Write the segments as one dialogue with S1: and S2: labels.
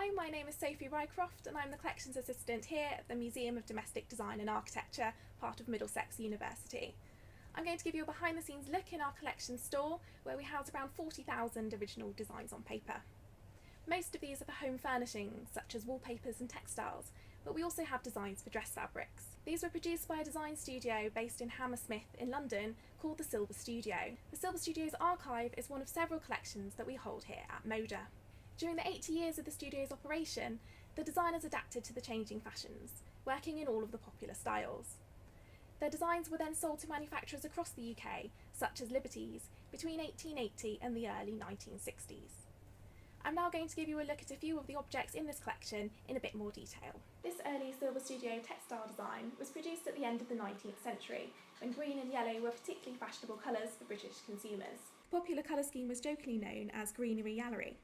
S1: Hi, my name is Sophie Rycroft and I'm the Collections Assistant here at the Museum of Domestic Design and Architecture, part of Middlesex University. I'm going to give you a behind the scenes look in our collection store where we house around 40,000 original designs on paper. Most of these are for home furnishings such as wallpapers and textiles, but we also have designs for dress fabrics. These were produced by a design studio based in Hammersmith in London called the Silver Studio. The Silver Studio's archive is one of several collections that we hold here at MoDA. During the 80 years of the studio's operation, the designers adapted to the changing fashions, working in all of the popular styles. Their designs were then sold to manufacturers across the UK, such as Liberty's, between 1880 and the early 1960s. I'm now going to give you a look at a few of the objects in this collection in a bit more detail. This early Silver Studio textile design was produced at the end of the 19th century, when green and yellow were particularly fashionable colours for British consumers. The popular colour scheme was jokingly known as greenery yallery.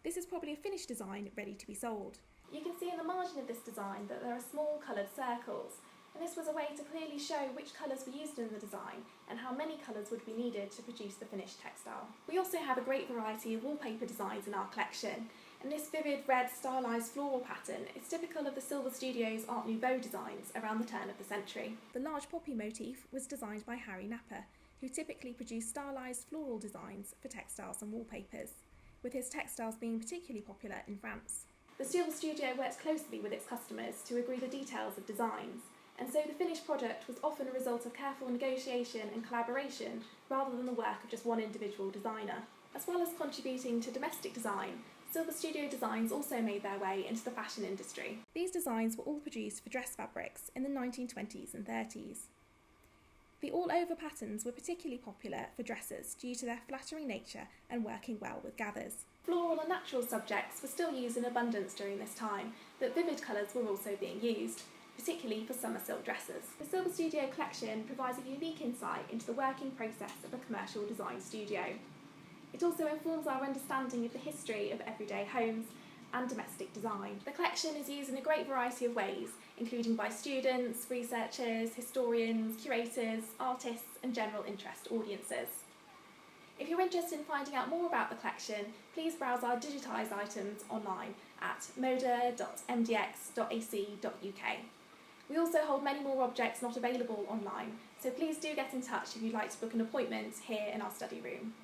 S1: This is probably a finished design ready to be sold. You can see in the margin of this design that there are small coloured circles, and this was a way to clearly show which colours were used in the design and how many colours would be needed to produce the finished textile. We also have a great variety of wallpaper designs in our collection, and this vivid red stylised floral pattern is typical of the Silver Studio's Art Nouveau designs around the turn of the century. The large poppy motif was designed by Harry Napper, who typically produced stylised floral designs for textiles and wallpapers, with his textiles being particularly popular in France. The Silver Studio works closely with its customers to agree the details of designs, and so the finished product was often a result of careful negotiation and collaboration rather than the work of just one individual designer. As well as contributing to domestic design, Silver Studio designs also made their way into the fashion industry. These designs were all produced for dress fabrics in the 1920s and 30s. The all-over patterns were particularly popular for dresses due to their flattering nature and working well with gathers. Floral and natural subjects were still used in abundance during this time, but vivid colours were also being used, particularly for summer silk dresses. The Silver Studio collection provides a unique insight into the working process of a commercial design studio. It also informs our understanding of the history of everyday homes and domestic design. The collection is used in a great variety of ways, including by students, researchers, historians, curators, artists and general interest audiences. If you're interested in finding out more about the collection, please browse our digitised items online at moda.mdx.ac.uk. We also hold many more objects not available online, so please do get in touch if you'd like to book an appointment here in our study room.